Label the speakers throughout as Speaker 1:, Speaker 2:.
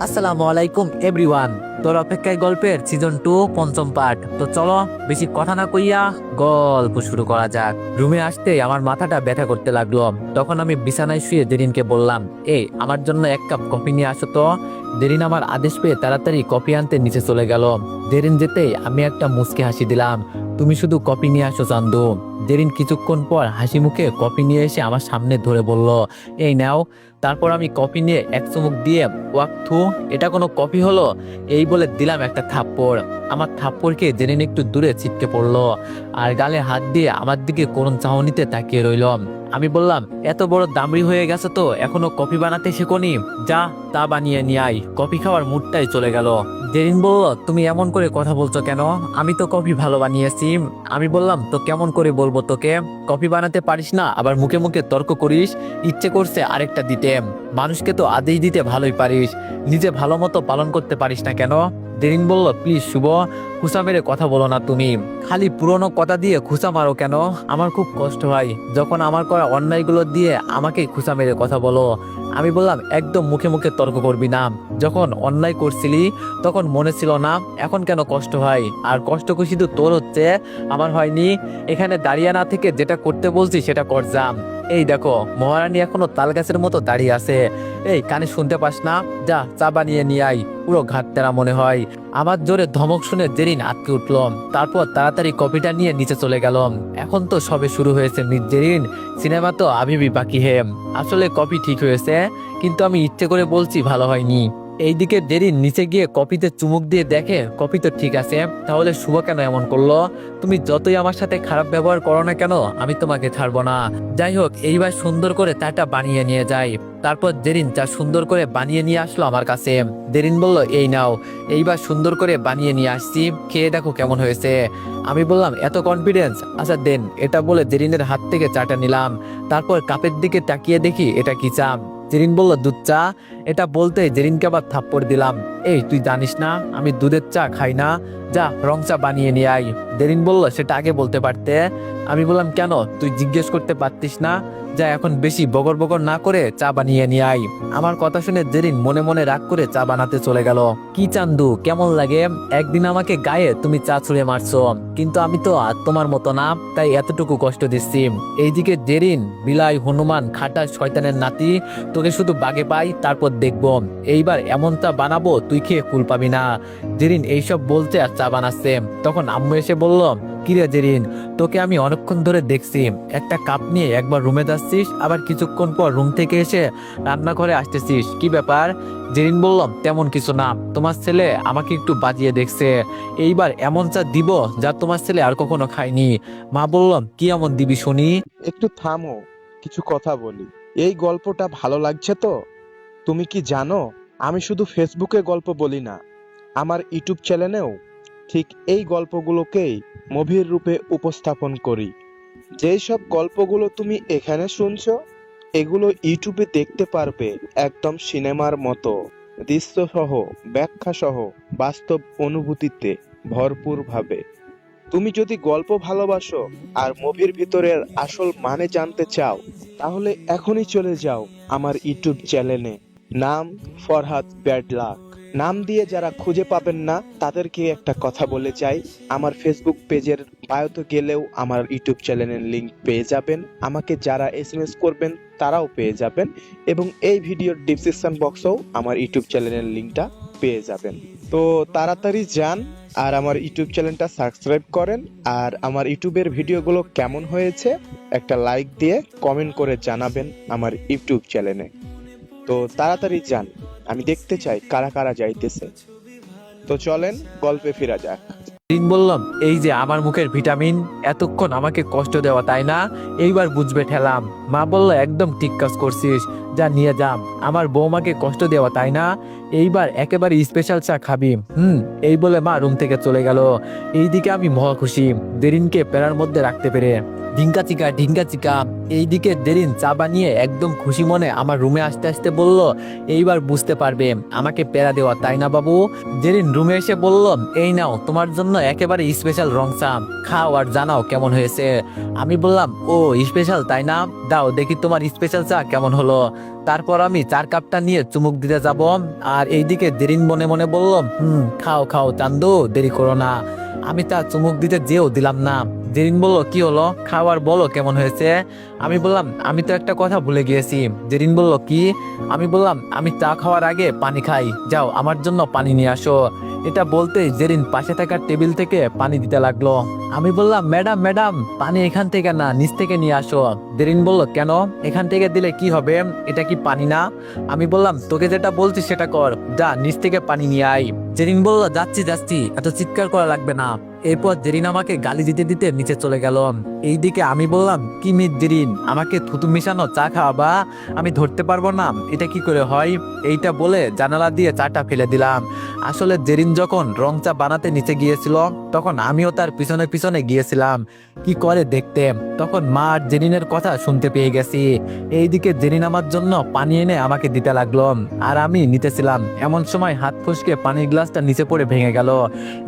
Speaker 1: আসসালামু আলাইকুম এভরিওয়ান। তোর অপেক্ষায় গল্পের সিজন 2 পঞ্চম পার্ট। তো চলো বেশি কথা না কইয়া গল্প শুরু করা যাক। রুমে আসতে আমার মাথাটা ব্যথা করতে লাগলো। তখন আমি বিছানায় শুয়ে দেরিনকে বললাম, আমার জন্য এক কাপ কফি নিয়ে আসো তো। দেরিন আমার আদেশ পেয়ে তাড়াতাড়ি কফি আনতে নিচে চলে গেল। দেরিন যেতেই আমি একটা মুচকি হাসি দিলাম। তুমি শুধু কফি নিয়ে আসো চান্দু। দেরিন কিছুক্ষণ পর হাসি মুখে কফি নিয়ে এসে আমার সামনে ধরে বলল, এই নাও। তারপর আমি কফি নিয়ে এক চুমুক দিয়ে, ওয়াক থু, এটা কোনো কফি হলো? এই বলে দিলাম একটা থাপ্পড়। আমার থাপ্পড়কে জেরিন একটু দূরে ছিটকে পড়লো আর গালে হাত দিয়ে আমার দিকে করুণ চাহনিতে তাকিয়ে রইল। আমি বললাম, এত বড় দামড়ি হয়ে গেছে তো এখনো কফি বানাতে শেখোনি? যা, তা বানিয়ে নিয়ে আয়। কফি খাওয়ার মুডটাই চলে গেল। জেরিন বলল, তুমি এমন করে কথা বলছো কেন? আমি তো কফি ভালো বানিয়েছি। আমি বললাম, তো কেমন করে বলবো তোকে? কফি বানাতে পারিস না, আবার মুখে মুখে তর্ক করিস। ইচ্ছে করছে আরেকটা দিতে। মানুষকে তো আদেশ দিতে ভালোই পারিস, নিজে ভালো মতো পালন করতে পারিস না কেন? দেরিন বলল, প্লিজ শুভ, খুসা মেরে কথা বলো না তুমি। খালি পুরনো কথা দিয়ে খুসা মারো কেন? আমার খুব কষ্ট হয় যখন আমার করা অন্যায়গুলো দিয়ে আমাকে খুসা মেরে কথা বলো। আমি বললাম, একদম মুখে মুখে তর্ক করবি না। যখন অন্যায় করছিলি তখন মনে ছিল না, এখন কেন কষ্ট হয়? আর কষ্ট খুশি শুধু তোর হচ্ছে, আমার হয়নি। এখানে দাঁড়িয়ে না থেকে যেটা করতে বলছি সেটা কর যা। এই দেখো, মহারানী এখনো তাল গাছের মতো দাঁড়িয়ে আছে। এই কানে শুনতে পাস না? যা, চা বানিয়ে নিয়ে আই। পুরো ঘাট তেরা মনে হয়। আমার জোরে ধমক শুনে জেরিন আটকে উঠল। তারপর তাড়াতাড়ি কপিটা নিয়ে নিচে চলে গেল। এখন তো সবে শুরু হয়েছে মিস জেরিন, সিনেমা তো আবিবি বাকি হে। আসলে কপি ঠিক হয়েছে, কিন্তু আমি ইচ্ছে করে বলছি ভালো হয়নি। এইদিকে জেরিন নিচে গিয়ে কপিতে চুমুক দিয়ে দেখে কপি তো ঠিক আছে। তাহলে শুভ কেন এমন করলো? তুমি যতই আমার সাথে খারাপ ব্যবহার করো না কেন, আমি তোমাকে ছাড়বো না। যাই হোক, এইবার সুন্দর করে চাটা বানিয়ে নিয়ে যাই। তারপর জেরিন চা সুন্দর করে বানিয়ে নিয়ে আসলো আমার কাছে। জেরিন বলল, এই নাও, এইবার সুন্দর করে বানিয়ে নিয়ে আসছি, খেয়ে দেখো কেমন হয়েছে। আমি বললাম, এত কনফিডেন্স? আচ্ছা দেন। এটা বলে জেরিনের হাত থেকে চাটা নিলাম। তারপর কাপের দিকে তাকিয়ে দেখি এটা কি চা। জেরিন বলল, দুধ চা। এটা বলতে জেরিনকে আবার থাপ্পড় দিলাম। এই তুই জানিস না আমি দুধের চা খাই না? যা, রং চা বানিয়ে নিয়ে আই। জেরিন বলল, সেটা আগে বলতে পারতে। আমি বললাম, কেন? তুই জিজ্ঞেস করতে পারতিস না? যা, এখন বেশি বগর বগর না করে চা বানিয়ে নিয়ে আই। আমার কথা শুনে জেরিন মনে মনে রাগ করে চা বানাতে চলে গেল। কি চান্দু, কেমন লাগে? একদিন আমাকে গায়ে তুমি চা ছুঁড়ে মারছো, কিন্তু আমি তো আর তোমার মতো না, তাই এতটুকু কষ্ট দিচ্ছি। এইদিকে জেরিন, বিলাই হনুমান খাটা শয়তানের নাতি, তোকে শুধু বাগে পাই তারপর দেখবো। এইবার এমন চা বানাবো তুই খেয়ে কুল পাবি না। জেরিন এইসব বলতে আর চা বানাচ্ছে। তখন আম্মু এসে বলল, কিরে জেরিন, তোকে আমি অনেকক্ষণ ধরে দেখছি, একটা কাপ নিয়ে একবার রুমে যাচ্ছিস, আবার কিছুক্ষণ পর রুম থেকে এসে রান্নাঘরে আসতেছিস, কি ব্যাপার? জেরিন বললাম, তেমন কিছু না, তোমার ছেলে আমাকে একটু বাজিয়ে দেখছে। এইবার এমন চা দিব যা তোমার ছেলে আর কখনো খায়নি। মা বললাম, কি এমন দিবি শুনি?
Speaker 2: একটু থামো, কিছু কথা বলি। এই গল্পটা ভালো লাগছে তো? তুমি কি জানো, আমি শুধু ফেসবুকে গল্প বলি না, আমার ইউটিউব চ্যানেলেও ঠিক এই গল্পগুলোকেই মুভির রূপে উপস্থাপন করি। যেই সব গল্পগুলো তুমি এখানে শুনছো, এগুলো ইউটিউবে দেখতে পারবে একদম সিনেমার মতো, দৃশ্যসহ, ব্যাখ্যাসহ, বাস্তব অনুভূতিতে ভরপুর ভাবে। তুমি যদি গল্প ভালোবাসো আর মুভির ভিতরের আসল মানে জানতে চাও, তাহলে এখনই চলে যাও আমার ইউটিউব চ্যানেলে। নাম ফরহাদ ব্যাড লাক। নাম দিয়ে যারা খুঁজে পাবেন না তাদেরকে একটা কথা বলে যাই, আমার ফেসবুক পেজের বায়োতে গেলেও আমার ইউটিউব চ্যানেলের লিংক পেয়ে যাবেন। আমাকে যারা এসএমএস করবেন তারাও পেয়ে যাবেন, এবং এই ভিডিওর ডিসক্রিপশন বক্সেও আমার ইউটিউব চ্যানেলের লিংকটা পেয়ে যাবেন। তো তাড়াতাড়ি যান আর আমার ইউটিউব চ্যানেলটা সাবস্ক্রাইব করেন। আর আমার ইউটিউবের ভিডিওগুলো কেমন হয়েছে একটা লাইক দিয়ে কমেন্ট করে জানাবেন আমার ইউটিউব চ্যানেলে। তো তাড়াতাড়ি যান, আমি দেখতে চাই কারা কারা যাইতেছে। তো চলেন গল্পে ফেরা যাক।
Speaker 1: দিন বললাম, এই যে আমার মুখের ভিটামিন, এতক্ষণ আমাকে কষ্ট দেওয়া তাই না? এইবার বুঝবে ঠেলাম। মা বলল, একদম ঠিক কাজ করছিস, যা নিয়ে যাম। আমার বৌমাকে কষ্ট দেওয়া তাই না? এইবার একেবারে স্পেশাল চা খাবি। এই বলে মা রুম থেকে চলে গেল। এইদিকে আমি মহা খুশি, দেরিনকে পেরার মধ্যে রাখতে পেরে। ঢিঙ্কা চিকা ঢিঙ্কা চিকা। এইদিকে দেরিন চা বানিয়ে একদম খুশি মনে আমার রুমে আসতে আসতে বলল, এইবার বুঝতে পারবে আমাকে পেরা দেওয়া তাই না বাবু? জেরিন রুমে এসে বলল, এই নাও তোমার জন্য একেবারে স্পেশাল রং চা, খাও আর জানাও কেমন হয়েছে। আমি বললাম, ও স্পেশাল তাই না? দাও দেখি তোমার স্পেশাল চা কেমন হলো। তারপর আমি চার কাপটা নিয়ে চুমুক দিতে যাব, আর এইদিকে জেরিন মনে মনে বলল, খাও খাও চান্দু, দেরি করো না। আমি তা চুমুক দিতে যেও দিলাম না। জেরিন বলল, কি হলো, খাবার বলো কেমন হয়েছে। আমি বললাম, আমি তো একটা কথা ভুলে গিয়েছি। জেরিন বলল, কি। আমি বললাম, আমি চা খাওয়ার আগে পানি খাই, যাও আমার জন্য পানি নিয়ে আসো। এটা বলতেই জেরিন পাশে থাকা টেবিল থেকে পানি দিতে লাগলো। আমি বললাম, ম্যাডাম ম্যাডাম, পানি এখান থেকে না, নিচ থেকে নিয়ে আসো। জেরিন বলল, কেন, এখান থেকে দিলে কি হবে, এটা কি পানি না। আমি বললাম, তোকে যেটা বলছি সেটা কর, যা নিচ থেকে পানি নিয়ে আয়। জেরিন বলল, যাচ্ছি যাচ্ছি, এত চিৎকার করা লাগবে না। এরপর জেরিন আমাকে গালি দিতে দিতে নিচে চলে গেল। এইদিকে আমি বললাম, কি মিট জেরিন, আমাকে থুতু মিশানো চা খাওয়াবা, আমি ধরতে পারবো না, এটা কি করে হয়। এইটা বলে জানালা দিয়ে চাটা ফেলে দিলাম। আসলে জেরিন যখন রং চা বানাতে নিচে গিয়েছিল, তখন আমিও তার পিছনে পিছনে গিয়েছিলাম কি করে দেখতে। তখন মা আর জেরিনের কথা শুনতে পেয়ে গেছি। এইদিকে জেরিন আমার জন্য পানি এনে আমাকে দিতে লাগলো, আর আমি নিতেছিলাম। এমন সময় হাত ফসকে পানির গ্লাসটা নিচে পড়ে ভেঙে গেল।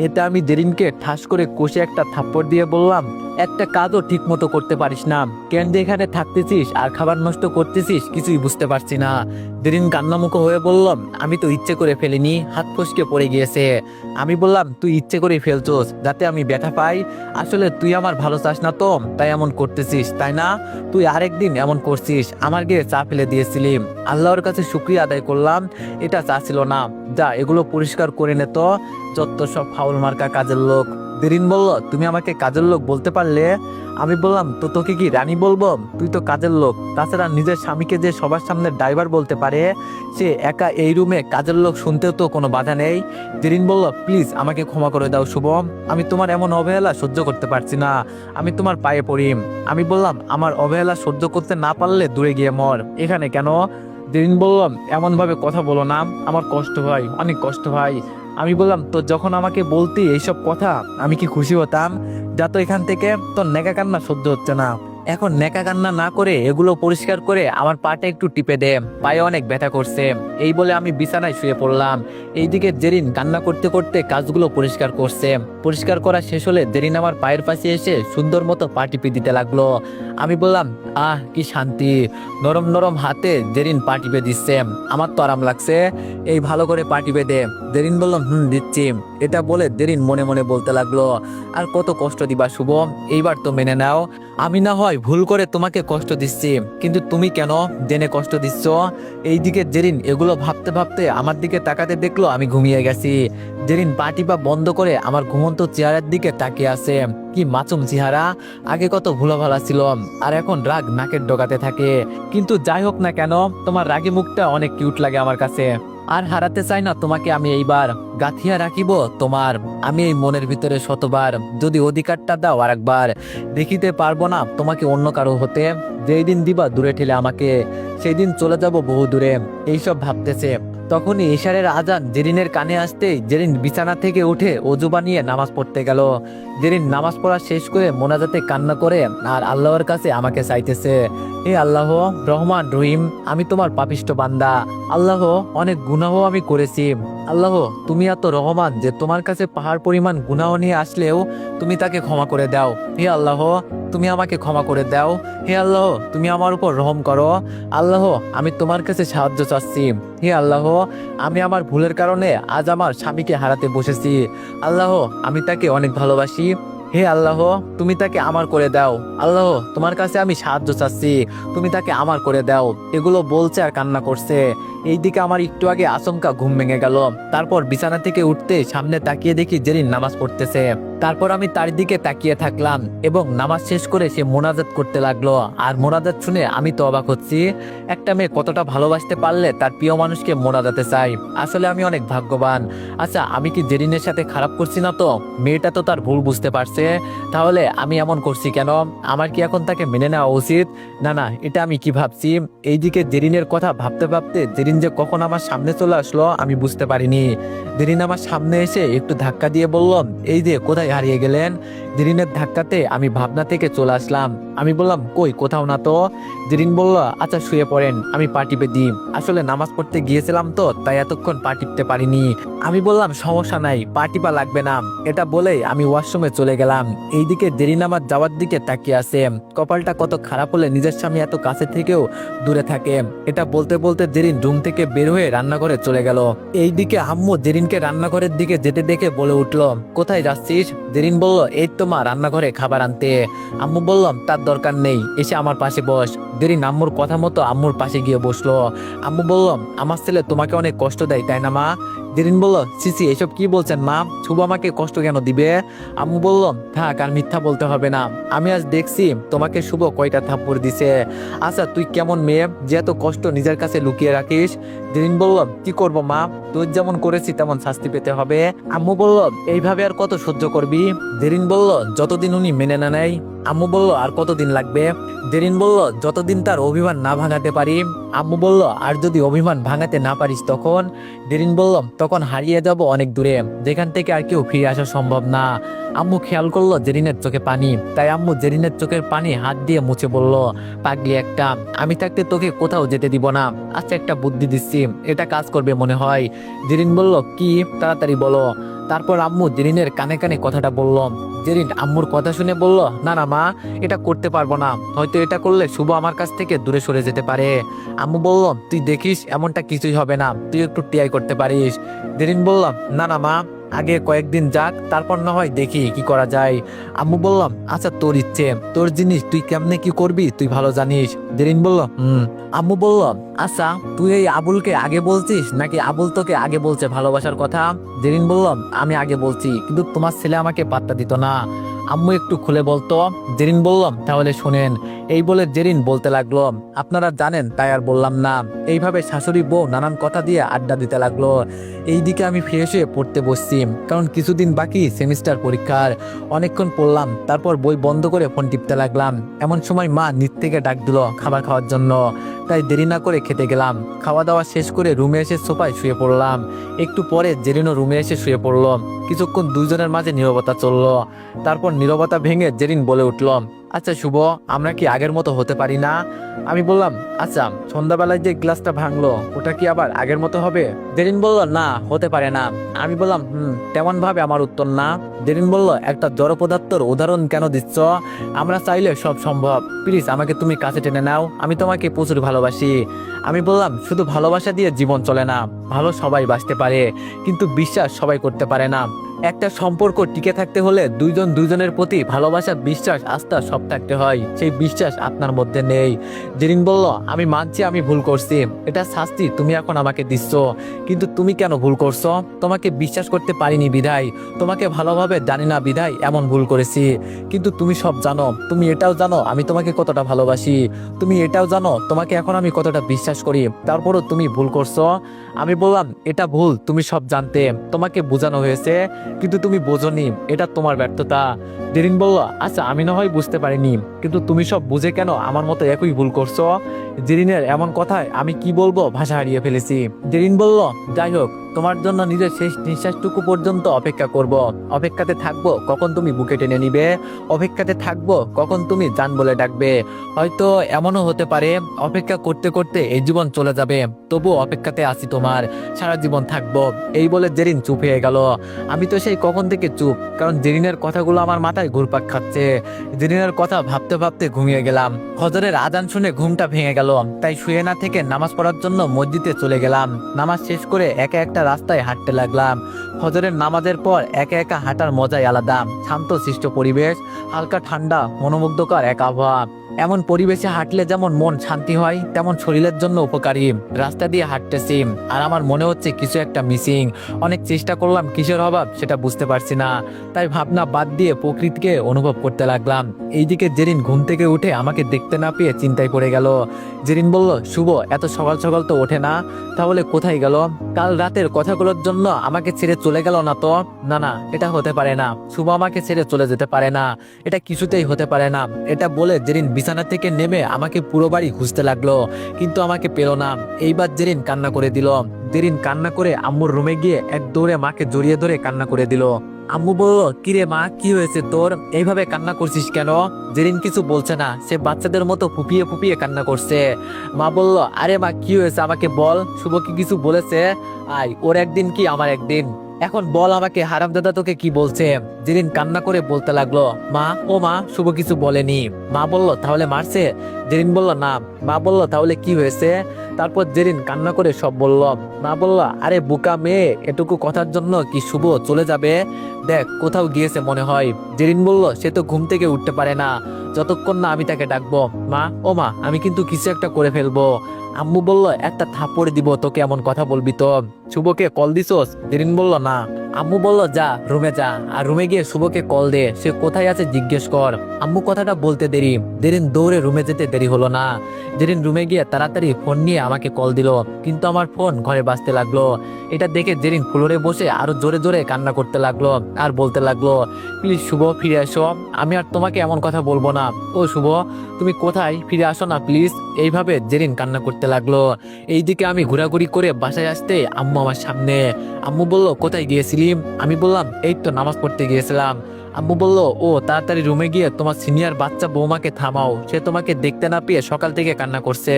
Speaker 1: এতে আমি জেরিনকে ঠাস করে কষে একটা থাপ্পড় দিয়ে বললাম, একটা কাজও ঠিক মতো করতে পারিস না, কেন যে এখানে থাকতেছিস আর খাবার নষ্ট করতেছিস কিছুই বুঝতে পারছি না। জেরিন কান্নামুখো হয়ে বলল, আমি তো ইচ্ছে করে ফেলিনি, হাত ফসকে পড়ে গিয়েছে। আমি বললাম, তুই ইচ্ছে করে ফেলছোস যাতে আমি ব্যথা পাই, আসলে তুই আমার ভালো চাস না তো, তাই এমন করতেছিস তাই না। তুই আরেকদিন এমন করছিস, আমার গিয়ে চা ফেলে দিয়েছিলি, আল্লাহর কাছে শুকরিয়া আদায় করলাম, এটা চা ছিল না, যা এগুলো পরিষ্কার করে নে তো, যত সব ফাউল মার্কা কাজের লোক। জেরিন বলল, তুমি আমাকে কাজের লোক বলতে পারলে। আমি বললাম, তো তোকে কি রানী বলবো, তুই তো কাজের লোক, তাছাড়া নিজের স্বামীকে যে সবার সামনে ড্রাইভার বলতে পারে, সে একা এই রুমে কাজের লোক শুনতেও তো কোনো বাধা নেই। জেরিন বলল, প্লিজ আমাকে ক্ষমা করে দাও শুভম, আমি তোমার এমন অবহেলা সহ্য করতে পারছি না, আমি তোমার পায়ে পড়ি। আমি বললাম, আমার অবহেলা সহ্য করতে না পারলে দূরে গিয়ে মর, এখানে কেন। জেরিন বলল, এমন ভাবে কথা বলো না, আমার কষ্ট হয়, অনেক কষ্ট হয়। আমি বললাম, তো যখন আমাকে বলতি এইসব কথা, আমি কি খুশি হতাম। যা তো এখান থেকে, তোর নেকা কান্না সহ্য হচ্ছে না, এখন নেকা কান্না না করে এগুলো পরিষ্কার করে আমার পাটা একটু টিপে দে, পায়ে অনেক ব্যথা করছে। এই বলে আমি বিছানায় শুয়ে পড়লাম। এইদিকে জেরিন কান্না করতে করতে কাজগুলো পরিষ্কার করছে। পরিষ্কার করা শেষ হলে জেরিন আমার পায়ের পাশে এসে সুন্দর মতো পা টিপে দিতে লাগলো। আমি বললাম, আহ কি শান্তি, নরম নরম হাতে জেরিন পা টিপে দিচ্ছে, আমার তো আরাম লাগছে, এই ভালো করে পা টিপে দে। জেরিন বলল, দিচ্ছি। এটা বলে জেরিন মনে মনে বলতে লাগলো, আর কত কষ্ট দিবা শুভ, এইবার তো মেনে নাও, আমি না হয় ভুল করে তোমাকে কষ্ট দিচ্ছি, কিন্তু তুমি কেন জেনে কষ্ট দিচ্ছ। এইদিকে জেরিন এগুলো ভাবতে ভাবতে আমার দিকে তাকাতে দেখলো আমি ঘুমিয়ে গেছি। জেরিন পা টিপা বন্ধ করে আমার ঘুমন্ত চেহারার দিকে তাকিয়ে আছে। কি মাসুম চেহারা, আগে কত ভুলো ভালা ছিল, আর এখন রাগ নাকের ডগাতে থাকে। কিন্তু যাই হোক না কেন, তোমার রাগী মুখটা অনেক কিউট লাগে আমার কাছে, আর হারাতে চাই না তোমাকে আমি এইবার, গাথিয়া রাখিব তোমার আমি এই মনের ভিতরে শতবার, যদি অধিকারটা দাও আর একবার, দেখিতে পারবো না তোমাকে অন্য কারো হতে, যেই দিন দিবা দূরে ঠেলে আমাকে, সেই দিন চলে যাব বহু দূরে। এইসব ভাবতেছে, তখনই ইশারের আজান জেরিনের কানে আসতেই জেরিন বিছানা থেকে উঠে অজু বানিয়ে নামাজ পড়তে গেল। জেরিন নামাজ পড়া শেষ করে মোনাজাতে কান্না করে আর আল্লাহর কাছে আমাকে চাইতেছে, হে আল্লাহ রহমান রহিম, আমি তোমার পাপিষ্ট বান্দা, আল্লাহ অনেক গুনাহ আমি করেছি, আল্লাহ তুমি এত রহমান যে তোমার কাছে পাহাড় পরিমাণ গুনাহ নিয়ে আসলেও তুমি তাকে ক্ষমা করে দাও। হে আল্লাহ তুমি আমাকে ক্ষমা করে দাও, হে আল্লাহ তুমি আমার উপর রহম করো, আল্লাহ আমি তোমার কাছে সাহায্য চাচ্ছি। হে আল্লাহ আমি আমার ভুলের কারণে আজ আমার স্বামীকে হারাতে বসেছি, আল্লাহ আমি তাকে অনেক ভালোবাসি, হে আল্লাহ তুমি তাকে আমার করে দাও, আল্লাহ তোমার কাছে আমি সাহায্য চাচ্ছি, তুমি তাকে আমার করে দাও। এগুলো বলছে আর কান্না করছে। এইদিকে আমার একটু আগে আচমকা ঘুম ভেঙে গেল। তারপর বিছানা থেকে উঠতে সামনে তাকিয়ে দেখি জেরিন নামাজ পড়তেছে। তারপর আমি তার দিকে তাকিয়ে থাকলাম এবং নামাজ শেষ করে সে মোনাজাত করতে লাগলো। আর মোনাজাত শুনে আমি তো অবাক হচ্ছি, একটা মেয়ে কতটা ভালোবাসতে পারলে তার প্রিয় মানুষকে মোনাজাতে চাই, আসলে আমি অনেক ভাগ্যবান। আচ্ছা আমি কি জেরিনের সাথে খারাপ করছি না তো, মেয়েটা তো তার ভুল বুঝতে পারছে, তাহলে আমি এমন করছি কেন, আমার কি এখন তাকে মেনে নেওয়া উচিত, না না এটা আমি কি ভাবছি। এইদিকে জেরিনের কথা ভাবতে ভাবতে জেরিন জেরিন যে কখন আমার সামনে চলে আসলো আমি বুঝতে পারিনি। জেরিন আমার সামনে এসে একটু ধাক্কা দিয়ে বলল, এই যে কোথায় হারিয়ে গেলেন? জেরিনের ধাক্কাতে আমি ভাবনা থেকে চলে আসলাম। আমি বললাম, কই, কোথাও না তো। জেরিন বলল, আচ্ছা শুয়ে পড়েন, আমি পা টিপে দিই। আসলে নামাজ পড়তে গিয়েছিলাম তো, তাই এতক্ষণ পা টিপতে পারিনি। আমি বললাম, সমস্যা নাই, পা টিপা লাগবে না। এটা বলেই আমি ওয়াশরুমে চলে গেলাম। এইদিকে জেরিন আমার যাওয়ার দিকে তাকিয়ে আছে। কপালটা কত খারাপ হলে নিজের স্বামী এত কাছে থেকেও দূরে থাকে। এটা বলতে বলতে জেরিন রুম থেকে বের হয়ে রান্নাঘরে চলে গেল। এইদিকে আম্মু জেরিনকে রান্নাঘরের দিকে যেতে দেখে বলে উঠলো, কোথায় যাচ্ছিস? জেরিন বলল, এই তো মা, রান্নাঘরে খাবার আনতে। আম্মু বললাম, তার দরকার নেই, এসে আমার পাশে বস। জেরিন আম্মুর কথা মতো আম্মুর পাশে গিয়ে বসলো। আম্মু বললাম, আমার ছেলে তোমাকে অনেক কষ্ট দেয় তাই না মা? জেরিন বলল, সিসি এসব কি বলছেন মা? শুভ আমাকে কষ্ট কেন দিবে? আম্মু বলল, থাক, আর মিথ্যা বলতে হবে না। আমি আজ দেখছি তোমাকে শুভ কয়টা থাপ্পড় দিছে। আচ্ছা তুই কেমন মেয়ে যে এত কষ্ট নিজের কাছে লুকিয়ে রাখিস? জেরিন বলল, কি করব মা, তুই যেমন করেছি তেমন শাস্তি পেতে হবে। আম্মু বলল, এইভাবে আর কত সহ্য করবি? জেরিন বলল, যতদিন উনি মেনে না নেয়। আম্মু বলল, আর কতদিন লাগবে? জেরিন বলল, যতদিন তার অভিমান না ভাঙাতে পারি। আম্মু বলল, আর যদি অভিমান ভাঙাতে না পারিস তখন? জেরিন বলল, তখন হারিয়ে যাব অনেক দূরে, যেখান থেকে আর কেউ ফিরে আসা সম্ভব না। আম্মু খেয়াল করলো জেরিনের চোখে পানি, তাই আম্মু জেরিনের চোখের পানি হাত দিয়ে মুছে বলল, পাগলি একটা, আমি থাকতে তোকে কোথাও যেতে দিব না। আচ্ছা একটা বুদ্ধি দিচ্ছি, এটা কাজ করবে মনে হয়। জেরিন বলল, কি, তাড়াতাড়ি বলো। তারপর আম্মু জেরিনের কানে কানে কথাটা বলল। জেরিন আম্মুর কথা শুনে বলল, না না মা, এটা করতে পারবো না, হয়তো এটা করলে শুভ আমার কাছ থেকে দূরে সরে যেতে পারে। আম্মু বলল, তুই দেখিস, এমনটা কিছুই হবে না, তুই একটু ট্রাই করতে পারিস। জেরিন বলল, না না মা, আগে কয়েকদিন যাক, তারপর না হয় দেখি কি করা যায়। আম্মু বললাম, আচ্ছা তোর ইচ্ছে, তোর জিনিস, তুই কেমনে কি করবি তুই ভালো জানিস। জেরিন বলল, আম্মু বলল, আচ্ছা তুই এই আবুলকে আগে বলছিস নাকি আবুল তোকে আগে বলছে ভালোবাসার কথা? জেরিন বলল, আমি আগে বলছি, কিন্তু তোমার ছেলে আমাকে পাত্তা দিত না। আম্মু একটু খুলে বলতো। জেরিন বললাম, তাহলে শোনেন। এই বলে জেরিন বলতে লাগলো, আপনারা জানেন তাই আর বললাম না। এইভাবে শাশুড়ি বউ নানান কথা দিয়ে আড্ডা দিতে লাগলো। এইদিকে আমি ফ্রেশ হয়ে পড়তে বসছি, কারণ কিছুদিন বাকি সেমিস্টার পরীক্ষার। অনেকক্ষণ পড়লাম, তারপর বই বন্ধ করে ফোন টিপতে লাগলাম। এমন সময় মা নিচ থেকে ডাক দিল খাবার খাওয়ার জন্য, তাই দেরি না করে খেতে গেলাম। খাওয়া দাওয়া শেষ করে রুমে এসে সোফায় শুয়ে পড়লাম। একটু পরে জেরিনও রুমে এসে শুয়ে পড়লো। কিছুক্ষণ দুইজনের মাঝে নীরবতা চললো। তারপর নীরবতা ভেঙে জেরিন বলে উঠল, আচ্ছা শুভ, আমরা কি আগের মতো হতে পারি না? আমি বললাম, আচ্ছা সন্ধ্যাবেলায় যে গ্লাসটা ভাঙলো ওটা কি আবার আগের মতো হবে? জেরিন বলল, না, হতে পারে না। আমি বললাম, তেমন ভাবে আমার উত্তর না। জেরিন বলল, একটা জড় পদার্থের উদাহরণ কেন দিচ্ছ? আমরা চাইলে সব সম্ভব, প্লিজ আমাকে তুমি কাছে টেনে নাও, আমি তোমাকে প্রচুর ভালোবাসি। আমি বললাম, শুধু ভালোবাসা দিয়ে জীবন চলে না, ভালো সবাই বাসতে পারে, কিন্তু বিশ্বাস সবাই করতে পারে না। একটা সম্পর্ক টিকে থাকতে হলে দুইজন দুইজনের প্রতি ভালোবাসা, বিশ্বাস, আস্থা সব থাকতে হয়। সেই বিশ্বাস আপনার মধ্যে নেই। জেরিন বলল, আমি মানছি আমি ভুল করছি, এটা শাস্তি তুমি এখন আমাকে দিচ্ছ, কিন্তু তুমি কেন ভুল করছো? তোমাকে বিশ্বাস করতে পারিনি বিধায়, তোমাকে ভালোভাবে জানি না বিধায় এমন ভুল করেছি। কিন্তু তুমি সব জানো, তুমি এটাও জানো আমি তোমাকে কতটা ভালোবাসি, তুমি এটাও জানো তোমাকে এখন আমি কতটা বিশ্বাস করি, তারপরও তুমি ভুল করছো। আমি বললাম, এটা ভুল তুমি সব জানতে, তোমাকে বোঝানো হয়েছে, কিন্তু তুমি বোঝোনি, এটা তোমার ব্যর্থতা। জেরিন বলল, আচ্ছা আমি না হয় বুঝতে পারিনি, কিন্তু তুমি সব বুঝে কেন আমার মতো একই ভুল করছো? জেরিনের এমন কথায় আমি কি বলবো ভাষা হারিয়ে ফেলেছি। জেরিন বলল, যাই হোক, তোমার জন্য নিজের শেষ নিঃশ্বাসটুকু পর্যন্ত অপেক্ষা করব। অপেক্ষাতে থাকবো কখন তুমি বুকে টেনে নিবে, অপেক্ষাতে থাকবো কখন তুমি জান বলে ডাকবে। হয়তো এমনও হতে পারে অপেক্ষা করতে করতে এই জীবন চলে যাবে, তবু অপেক্ষাতে আছি তোমার, সারা জীবন থাকবো। এই বলে জেরিন চুপ হয়ে গেল। আমি তো সেই কখন থেকে চুপ, কারণ জেরিনের কথাগুলো আমার মাথায় ঘুরপাক খাচ্ছে। জেরিনের কথা ভাবতে ভাবতে ঘুমিয়ে গেলাম। ফজরের আজান শুনে ঘুমটা ভেঙে গেল, তাই শুয়ে না থেকে নামাজ পড়ার জন্য মসজিদে চলে গেলাম। নামাজ শেষ করে একা একটা রাস্তায় হাঁটতে লাগলাম। ফজরের নামাজের পর একা একা হাঁটার মজাই আলাদা। শান্ত সৃষ্ট পরিবেশ, হালকা ঠান্ডা, মনোমুগ্ধকর এক আবহাওয়া। এমন পরিবেশে হাঁটলে যেমন মন শান্তি হয়, তেমন শরীরের জন্য উপকারী। রাস্তা দিয়ে হাঁটতেছি আর আমার মনে হচ্ছে কিছু একটা মিসিং। অনেক চেষ্টা করলাম, কিসের অভাব সেটা বুঝতে পারছি না, তাই ভাবনা বাদ দিয়ে প্রকৃতিকে অনুভব করতে লাগলাম। এইদিকে জেরিন ঘুম থেকে উঠে আমাকে দেখতে না পেয়ে চিন্তায় পড়ে গেল। জেরিন বলল, শুভ এত সকাল সকাল তো ওঠে না, তাহলে কোথায় গেল? কাল রাতের কথাগুলোর জন্য আমাকে ছেড়ে চলে গেল না তো? না না, এটা হতে পারে না, শুভ আমাকে ছেড়ে চলে যেতে পারে না, এটা কিছুতেই হতে পারে না। এটা বলে জেরিন বিছানা থেকে নেমে আমাকে পুরো বাড়ি খুঁজতে লাগলো, কিন্তু আমাকে পেল না। এইবার জেরিন কান্না করে দিল। জেরিন কান্না করে আম্মুর রুমে গিয়ে এক দৌড়ে মাকে জড়িয়ে ধরে কান্না করে দিল। আম্মু বলল, কিরে মা, কি হয়েছে তোর, এইভাবে কান্না করছিস কেন? জেরিন কিছু বলছে না, সে বাচ্চাদের মতো ফুপিয়ে ফুপিয়ে কান্না করছে। মা বলল, আরে মা, কি হয়েছে আমাকে বল, শুভ কি কিছু বলেছে? আয়, ওর একদিন কি আমার একদিন, এখন বল আমাকে, হারামজাদা তোকে কি বলছে? জেরিন কান্না করে বলতে লাগলো, মা, ও মা, শুভ কিছু বলেনি। মা বলল, তাহলে মারছে? জেরিন বলল, না। মা বলল, তাহলে কি হয়েছে? তারপর জেরিন কান্না করে সব বলল। মা বলল, আরে বোকা মেয়ে, এটুকু কথার জন্য কি শুভ চলে যাবে? দেখ, কোথাও গিয়েছে মনে হয়। জেরিন বলল, সে তো ঘুম থেকে উঠতে পারে না যতক্ষণ না আমি তাকে ডাকবো। মা, ও মা, আমি কিন্তু কিছু একটা করে ফেলবো। আম্মু বলল, একটা থাপ্পড় দিব তোকে, এমন কথা বলবি তো? শুভকে কল দিছোস? জেরিন বলল, না। আম্মু বলল, যা রুমে যা, আর রুমে গিয়ে শুভকে কল দে, সে কোথায় আছে জিজ্ঞেস কর। আম্মু কথাটা বলতে দেরি, জেরিন দৌড়ে রুমে যেতে দেরি হলো না। জেরিন রুমে গিয়ে তাড়াতাড়ি ফোন নিয়ে আমাকে কল দিল, কিন্তু আমার ফোন ঘরে বাজতে লাগলো। এটা দেখে জেরিন ফ্লোরে বসে আরো জোরে জোরে কান্না করতে লাগলো, আর বলতে লাগলো, প্লিজ শুভ, ফিরে আসো, আমি আর তোমাকে এমন কথা বলবো না। ও শুভ, তুমি কোথায়, ফিরে আসো না প্লিজ। এইভাবে জেরিন কান্না করতে লাগলো। এইদিকে আমি ঘোরাঘুরি করে বাসায় আসতে আম্মু আমার সামনে। আম্মু বলল, কোথায় গিয়েছিলি? আমি বললাম, এই তো নামাজ পড়তে গিয়েছিলাম। আম্মু বলল, ও তাড়াতাড়ি রুমে গিয়ে তোমার সিনিয়র বাচ্চা বৌমাকে থামাও, সে তোমাকে দেখতে না পেয়ে সকাল থেকে কান্না করছে।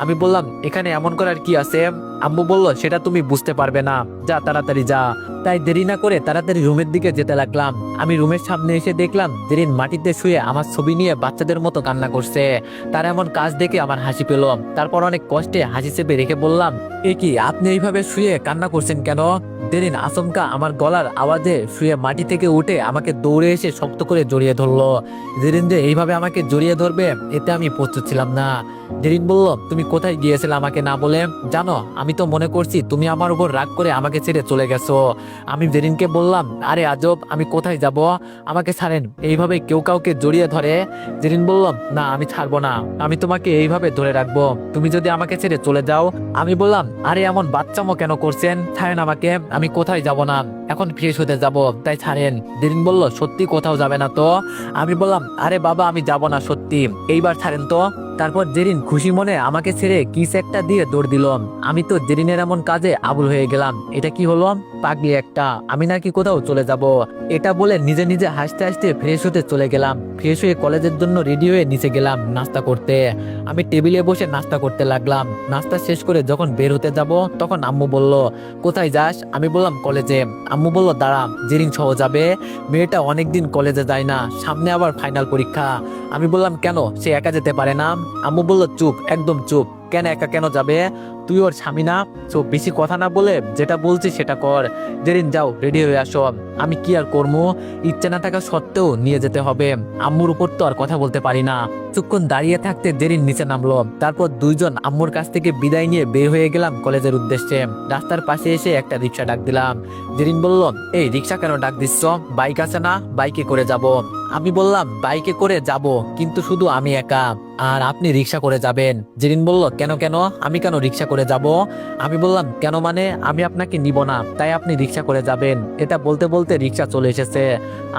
Speaker 1: আমি বললাম, এখানে এমন করার কি আছে? আম্মু বলল, সেটা তুমি বুঝতে পারবে না, যা তাড়াতাড়ি যা। তাই দেরি না করে তাড়াতাড়ি রুমের দিকে যেতে লাগলাম। আমি রুমের সামনে এসে দেখলাম জেরিন মাটিতে শুয়ে আমার ছবি নিয়ে বাচ্চাদের মতো কান্না করছে। তার এমন কাজ দেখে আমার হাসি পেল। তারপর অনেক কষ্টে হাসি চেপে রেখে বললাম, এ কি, আপনি এইভাবে শুয়ে কান্না করছেন কেন? জেরিন আচমকা আমার গলার আওয়াজে শুয়ে মাটি থেকে উঠে আমাকে দৌড়ে এসে শক্ত করে জড়িয়ে ধরলো। জেরিন যে এইভাবে আমাকে জড়িয়ে ধরবে, এতে আমি প্রস্তুত ছিলাম না। জেরিন বলল, তুমি কোথায় গিয়েছিলে আমাকে না বলে? জানো, আমি তো মনে করছি তুমি আমার উপর রাগ করে আমাকে ছেড়ে চলে গেছো। আমি জেরিনকে বললাম, আরে আজব, আমি কোথায় যাব, আমাকে ছাড়েন, এইভাবে কেউ কাউকে জড়িয়ে ধরে? জেরিন বলল, না, আমি ছাড়বো না, আমি তোমাকে এইভাবে ধরে রাখবো তুমি যদি আমাকে ছেড়ে চলে যাও। আমি বললাম, আরে এমন বাচ্চামো কেন করছেন, ছাড়েন আমাকে, আমি কোথায় যাব না, এখন ফ্রেশ হতে যাব, তাই ছাড়েন। জেরিন বলল, সত্যি কোথাও যাবে না তো? আমি বললাম, আরে বাবা, আমি যাব না সত্যি, এইবার ছাড়েন তো। তারপর জেরিন খুশি মনে আমাকে ছেড়ে কিস একটা দিয়ে দৌড় দিল। আমি তো জেরিনের এমন কাজে আবুল হয়ে গেলাম। এটা কি হলো, পাগলি একটা, আমি নাকি কোথাও চলে যাব? এটা বলে নিজে নিজে হাসতে হাসতে ফ্রেশ হতে চলে গেলাম। ফ্রেশ হয়ে কলেজের জন্য রেডি হয়ে নিচে গেলাম নাস্তা করতে। আমি টেবিলে বসে নাস্তা করতে লাগলাম। নাস্তা শেষ করে যখন বের হতে যাব, তখন আম্মু বলল, কোথায় যাস? আমি বললাম, কলেজে। আম্মু বলল, দাঁড়া, জেরিন সহ যাবে, মেয়েটা অনেকদিন কলেজে যায় না, সামনে আবার ফাইনাল পরীক্ষা। আমি বললাম, কেন, সে একা যেতে পারে না? আম্মু বলল, চুপ, একদম চুপ, কেন একা কেন যাবে, তুই ওর স্বামী না? তো বেশি কথা না বলে যেটা বলছি সেটা কর। জেরিন, যাও, রেডি হয়ে আসো। আমি কি আর করবো, ইচ্ছে না থাকা সত্ত্বেও নিয়ে যেতে হবে। আম্মুর উপর তো আর কথা বলতে পারি না। কিছুক্ষণ দাঁড়িয়ে থাকতে জেরিন নিচে নামলো। তারপর দুইজন আম্মুর কাছ থেকে বিদায় নিয়ে বের হয়ে গেলাম কলেজের উদ্দেশ্যে। রাস্তার পাশে এসে একটা রিক্সা ডাক দিলাম। জেরিন বলল, এই রিক্সা কেন ডাক দিচ্ছ, বাইক আছে না, বাইকে করে যাব। আমি বললাম, বাইকে করে যাব, কিন্তু শুধু আমি একা, আর আপনি রিক্সা করে যাবেন। জেরিন বলল, কেন কেন, আমি কেন রিক্সা করে যাব? আমি বললাম, কেন মানে, আমি আপনাকে নিব না, তাই আপনি রিক্সা করে যাবেন। এটা বলতে বলতে রিক্সা চলে এসেছে।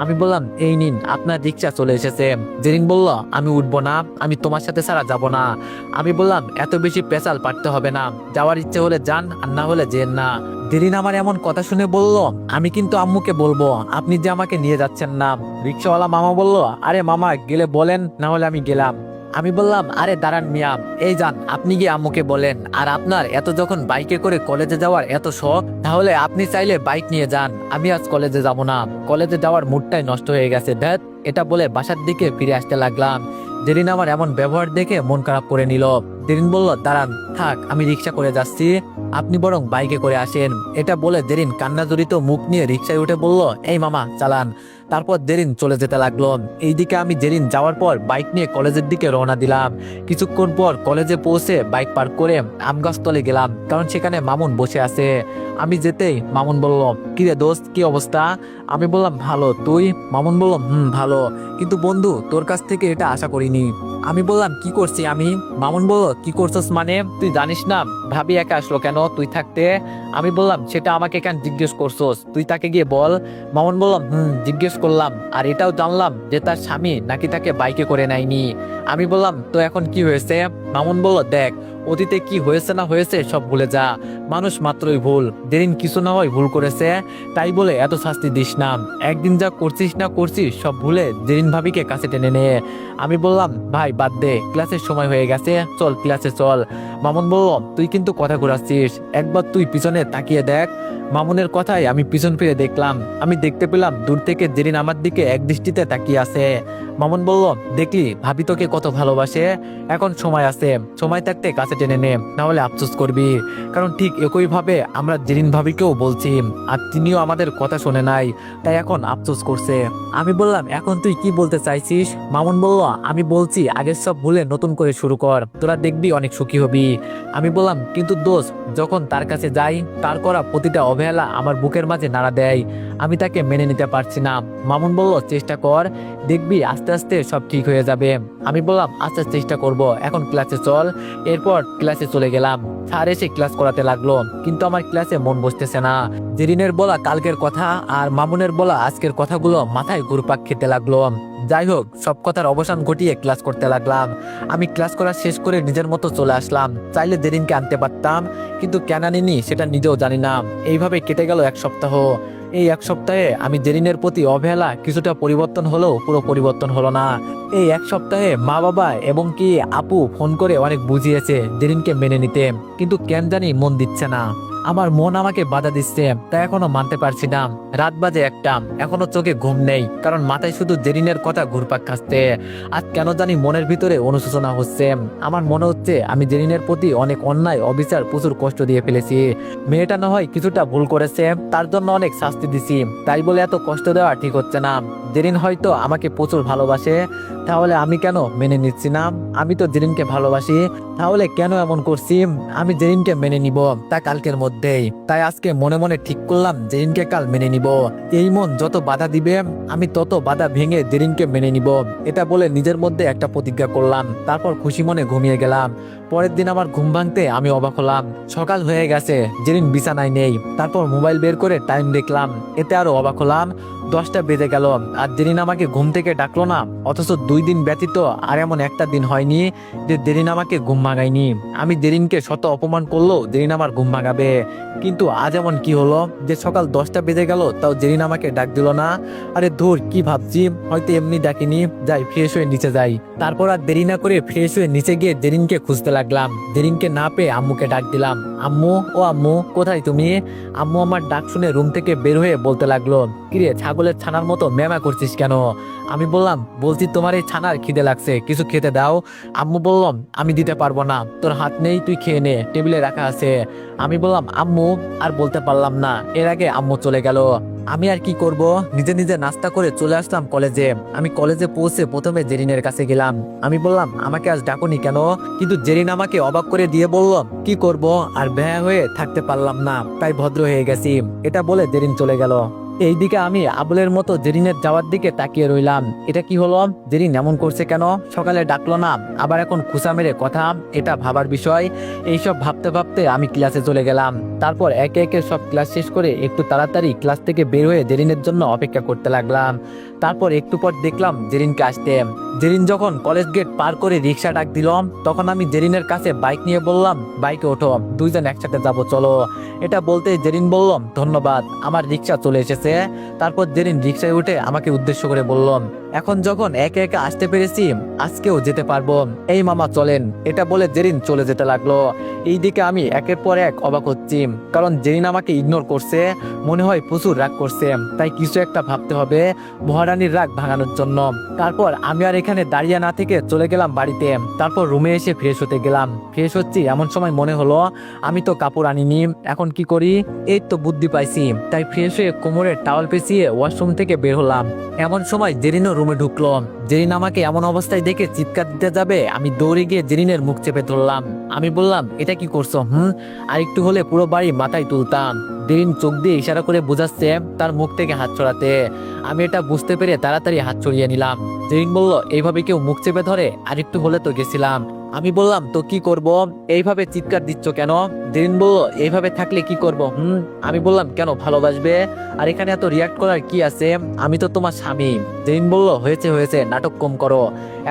Speaker 1: আমি বললাম, এই নিন, আপনার রিক্সা চলে এসেছে। জেরিন বলল, আমি উঠবো না, আমি তোমার সাথে ছাড়া যাব না। আমি বললাম, এত বেশি পেঁচাল পারতে হবে না, যাওয়ার ইচ্ছে হলে যান, আর না হলে যেন না। জেরিন আমার এমন কথা শুনে বলল, আমি কিন্তু আম্মুকে বলবো আপনি যে আমাকে নিয়ে যাচ্ছেন না। রিক্সাওয়ালা মামা বলল, আরে মামা, গেলে বলেন, না হলে আমি গেলাম। আমি বললাম, আরে দাঁড়ান মিয়া, এই যান, আপনি গিয়ে আম্মুকে বলেন, আর আপনার এত যখন বাইকে করে কলেজে যাওয়ার এত শখ, তাহলে আপনি চাইলে বাইক নিয়ে যান, আমি আজ কলেজে যাব না, কলেজে যাওয়ার মুডটাই নষ্ট হয়ে গেছে, ধ্যাত। এটা বলে বাসার দিকে ফিরে আসতে লাগলাম। জেরিন আমার এমন ব্যবহার দেখে মন খারাপ করে নিল। জেরিন বলল, দাঁড়ান, থাক, আমি রিক্সা করে যাচ্ছি, আপনি বরং বাইকে করে আসেন। এটা বলে জেরিন কান্না জড়িত মুখ নিয়ে রিক্সায় উঠে বলল, এই মামা, চালান। তারপর জেরিন চলে যেতে লাগলো। এইদিকে আমি জেরিন যাওয়ার পর বাইক নিয়ে কলেজের দিকে রওনা দিলাম। কিছুক্ষণ পর কলেজে পৌঁছে বাইক পার্ক করে আমগাছতলে গেলাম, কারণ সেখানে মামুন বসে আছে। আমি যেতেই মামুন বলল, কিরে দোস্ত, কি অবস্থা? আমি বললাম, ভালো, তুই? মামুন বলল, ভালো, কিন্তু বন্ধু, তোর কাছ থেকে এটা আশা করিনি। আমি বললাম, কি করছি আমি? মামুন বলল, কি করছস মানে, তুই জানিস না ভাবি একা আসলো কেন তুই থাকতে? আমি বললাম, সেটা আমাকে কেন জিজ্ঞেস করছস, তুই তাকে গিয়ে বল। মামুন বললাম, জিজ্ঞেস করলাম আর এটাও জানলাম যে তার স্বামী নাকি তাকে বাইকে করে নেয়নি। আমি বললাম তো এখন কি হয়েছে? মামুন বলল, দেখ অতীতে কি হয়েছে না হয়েছে সব ভুলে যা, মানুষ মাত্রই ভুল, যেদিন কিছু না হয় ভুল করেছে তাই বলে এত শাস্তি দিস না, একদিন যা করছিস না করছিস সব ভুলে জেরিন ভাবিকে কাছে টেনে নে। আমি বললাম ভাই বাদ দে, ক্লাসের সময় হয়ে গেছে, চল ক্লাসে চল। মামুন বলল, তুই কিন্তু কথা ঘুরাচ্ছিস, একবার তুই পিছনে তাকিয়ে দেখ। মামুনের কথায় আমি পিছন ফিরে দেখলাম, আমি দেখতে পেলাম দূর থেকে জেরিন আমার দিকে এক দৃষ্টিতে তাকিয়ে আছে। মামুন বলল, দেখলি ভাবি তোকে কত ভালোবাসে, এখন সময় আছে, সময় থাকতে কাছে টেনে নে, নাহলে আফসোস করবি। কারণ ঠিক একই ভাবে আমরা জেরিন ভাবিকেও বলছি আর তিনিও আমাদের কথা শোনে নাই, তাই এখন আফসোস করছে। আমি বললাম, এখন তুই কি বলতে চাইছিস? মামুন বলল, আমি বলছি আগের সব ভুলে নতুন করে শুরু কর, তোরা দেখবি অনেক সুখী হবি। আমি বললাম, কিন্তু দোস্ত যখন তার কাছে যাই তার করা প্রতিটা অবহেলা আমার বুকের মাঝে নাড়া দেয়, আমি তাকে মেনে নিতে পারছি না। মামুন বলল, চেষ্টা কর, দেখবি আস্তে আস্তে সব ঠিক হয়ে যাবে। আমি বললাম, আচ্ছা চেষ্টা করব, এখন ক্লাসে চল। এরপর ক্লাসে চলে গেলাম। স্যার এসে ক্লাস করাতে লাগলো, কিন্তু আমার ক্লাসে মন বসতেছে না। জেরিনের বলা কালকের কথা আর মামুনের বলা আজকের কথাগুলো মাথায় ঘুরপাক খেতে লাগলো। যাই হোক, সব কথার অবসান ঘটিয়ে ক্লাস করতে লাগলাম। আমি ক্লাস করা শেষ করে নিজের মতো চলে আসলাম। চাইলে জেরিনকে আনতে পারতাম, কিন্তু কেন আনিনি সেটা নিজেও জানি না। এইভাবে কেটে গেল এক সপ্তাহ। এই এক সপ্তাহে আমি জেরিনের প্রতি অবহেলা কিছুটা পরিবর্তন হলেও পুরো পরিবর্তন হলো না। এই এক সপ্তাহে মা বাবা এবং কি আপু ফোন করে অনেক বুঝিয়েছে জেরিনকে মেনে নিতে, কিন্তু কেন জানি মন দিচ্ছে না। আমার মন আমাকে বাধা দিচ্ছে, তাই এখনো মানতে পারছি না। রাত বাজে 1টা, এখনো চোখে ঘুম নেই, কারণ মাথায় শুধু জেরিনের কথা ঘুরপাক খাচ্ছে। আজ কেন জানি মনের ভিতরে অনুশোচনা হচ্ছে। আমার মনে হচ্ছে আমি জেরিনের প্রতি অনেক অন্যায় অবিচার প্রচুর কষ্ট দিয়ে ফেলেছি। মেয়েটা না হয় কিছুটা ভুল করেছে, তার জন্য অনেক শাস্তি দিছি, তাই বলে এত কষ্ট দেওয়া ঠিক হচ্ছে না। জেরিন হয়তো আমাকে প্রচুর ভালোবাসে, তাহলে আমি কেন মেনে নিচ্ছি না? আমি তো জেরিনকে ভালোবাসি, তাহলে কেন এমন করছি? আমি জেরিনকে মেনে নিব, তা কালকের মধ্যেই। তাই আজকে মনে মনে ঠিক করলাম জেরিনকে কাল মেনে নিব। এই মন যত বাধা দিবে আমি তত বাধা ভেঙে জেরিনকে মেনে নিব, এটা বলে নিজের মধ্যে একটা প্রতিজ্ঞা করলাম। তারপর খুশি মনে ঘুমিয়ে গেলাম। পরের দিন আমার ঘুম ভাঙতে আমি অবাক হলাম, সকাল হয়ে গেছে, জেরিন বিছানায় নেই। তারপর মোবাইল বের করে টাইম দেখলাম, এতে আরো অবাক হলাম, 10টা বেজে গেল আর জেরিন আমাকে ঘুম থেকে ডাকলো না। অথচ 2 দিন ব্যতীত আর এমন একটা দিন হয়নি যে জেরিন আমাকে ঘুম ভাঙায়নি। আমি জেরিনকে শত অপমান করলো জেরিন আমার ঘুম ভাঙাবে, কিন্তু আজ এমন কি হলো যে সকাল 10টা বেজে গেল তাও জেরিন আমাকে ডাক দিল না? আরে ধুর, কি ভাবছি, হয়তো এমনি ডাকিনি, যাই ফ্রেশ হয়ে নিচে যাই। তারপর আর দেরি না করে ফ্রেশ হয়ে নিচে গিয়ে জেরিনকে খুঁজতে লাগলাম। জেরিনকে না পেয়ে আম্মুকে ডাক দিলাম, আম্মু, ও আম্মু কোথায় তুমি? আম্মু আমার ডাক শুনে রুম থেকে বের হয়ে বলতে লাগলো, কিরে ছাগলের ছানার মতো মেমা করছিস কেন? আমি বলছি তোমার এই ছানার খিদে লাগছে, কিছু খেতে দাও। আম্মু বললাম, আমি দিতে পারবো না, তোর হাত নেই, তুই খেয়ে নে, টেবিলে রাখা আছে। আমি বললাম, আম্মু, আর বলতে পারলাম না, এর আগে আম্মু চলে গেল। আমি আর কি করব, নিজে নিজে নাস্তা করে চলে আসলাম কলেজে। আমি কলেজে পৌঁছে প্রথমে জেরিনের কাছে গেলাম। আমি বললাম, আমাকে আজ ডাকুনি কেন? কিন্তু জেরিন আমাকে অবাক করে দিয়ে বলল, কি করব, আর বেয়া হয়ে থাকতে পারলাম না, তাই ভদ্র হয়ে গেছি। এটা বলে জেরিন চলে গেল। এইদিকে আমি আবুলের মতো জেরিনের যাওয়ার দিকে তাকিয়ে রইলাম। এটা কি হলো, জেরিন এমন করছে কেন? সকালে ডাকলো না, আবার এখন খুসা মেরে কথা, এটা ভাবার বিষয়। এইসব ভাবতে ভাবতে আমি ক্লাসে চলে গেলাম। তারপর একে একে সব ক্লাস শেষ করে একটু তাড়াতাড়ি ক্লাস থেকে বের হয়ে জেরিনের জন্য অপেক্ষা করতে লাগলাম। তারপর একটু পর দেখলাম জেরিনকে আসতে। জেরিন যখন কলেজ গেট পার করে রিক্সা ডাক দিলাম, তখন আমি জেরিনের কাছে বাইক নিয়ে বললাম, বাইকে ওঠো, দুইজন একসাথে যাবো চলো। এটা বলতে জেরিন বলল, ধন্যবাদ, আমার রিক্সা চলে এসেছে। তারপর জেরিন রিক্সায় উঠে আমাকে উদ্দেশ্য করে বলল, এখন যখন একে একে আসতে পেরেছি, আজকেও যেতে পারবো, এই মামা চলেন। এটা বলে জেরিন চলে যেতে লাগলো। এইদিকে আমি একের পর এক অবাক হচ্ছি, কারণ জেরিন আমাকে ইগনোর করছে, মনে হয় প্রচুর রাগ করছে, তাই কিছু একটা ভাবতে হবে মহারানীর রাগ ভাঙানোর জন্য। তারপর আমি আর এখানে দাঁড়িয়ে না থেকে চলে গেলাম বাড়িতে। তারপর রুমে এসে ফ্রেশ হতে গেলাম। ফ্রেশ হচ্ছি এমন সময় মনে হলো আমি তো কাপড় আনিনি, এখন কি করি? এই তো বুদ্ধি পাইছি, তাই ফ্রেশ হয়ে কোমরে টাওয়াল পেঁচিয়ে ওয়াশরুম থেকে বের হলাম। এমন সময় জেরিনও রুমে ঢুকলো। জেরিন আমাকে এমন অবস্থায় দেখে চিৎকার দিতে যাবে, আমি দৌড়ে গিয়ে জেরিনের মুখ চেপে ধরলাম। আমি বললাম, এটা কি করছো? আর একটু হলে পুরো বাড়ি মাথায় তুলতাম। জেরিন চোখ দিয়ে ইশারা করে বোঝাচ্ছে তার মুখ থেকে হাত ছড়াতে। আমি এটা বুঝতে পেরে তাড়াতাড়ি হাত ছড়িয়ে নিলাম। জেরিন বলল, এইভাবে কেউ মুখ চেপে ধরে? আর একটু হলে তো গেছিলাম। আমি বললাম তো কি করব, এইভাবে চিৎকার দিচ্ছ কেন? জেরিন বলল এইভাবে থাকলে কি করব? আমি বললাম কেন ভালোবাসবে, আর এখানে এত রিয়াক্ট করার কি আছে, আমি তো তোমার স্বামী। জেরিন বলল হয়েছে হয়েছে, নাটক কম করো,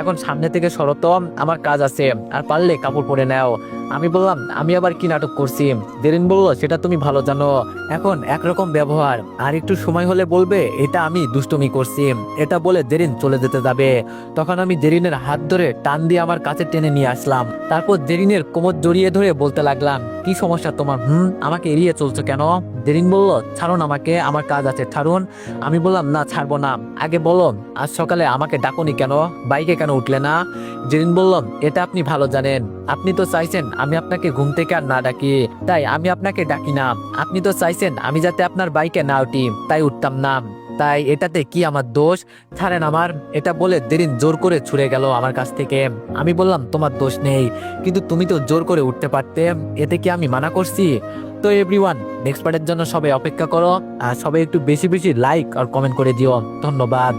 Speaker 1: এখন সামনে থেকে সরো তো, আমার কাজ আছে, আর পারলে কাপড় পরে নাও। আমি বললাম আমি আবার কি নাটক করছি? জেরিন বলল সেটা তুমি ভালো জানো, এখন একরকম ব্যবহার, আর একটু সময় হলে বলবে এটা আমি দুষ্টুমি করছি। এটা বলে জেরিন চলে যেতে যাবে, তখন আমি জেরিনের হাত ধরে টান দিয়ে আমার কাছে টেনে নিয়ে আসলাম। তারপর জেরিনের কোমর জড়িয়ে ধরে বলতে লাগলাম কি সমস্যা তোমার, আমাকে এড়িয়ে চলছো কেন? জেরিন বলল ছাড়ুন আমাকে, আমার কাজ আছে, ছাড়ুন। আমি বললাম না ছাড়বো না, আগে বলো আজ সকালে আমাকে ডাকুনি কেন, বাইকে কেন উঠলে না? জেরিন বলল এটা আপনি ভালো জানেন, আপনি তো চাইছেন আমি আপনাকে ঘুম থেকে আর না ডাকি, তাই আমি আপনাকে ডাকি না। আপনি তো চাইছেন আমি যাতে আপনার বাইকে না উঠি, তাই উঠতাম না, তাই এটাতে কি আমার দোষ? ছাড়েন আমার। এটা বলে জেরিন জোর করে ছুড়ে গেল আমার কাছ থেকে। আমি বললাম তোমার দোষ নেই, কিন্তু তুমি তো জোর করে উঠতে পারতে, এতে কি আমি মানা করছি? তো এভরিওয়ান, নেক্সট পার্টের জন্য সবাই অপেক্ষা করো, আর সবাই একটু বেশি বেশি লাইক আর কমেন্ট করে দিও। ধন্যবাদ।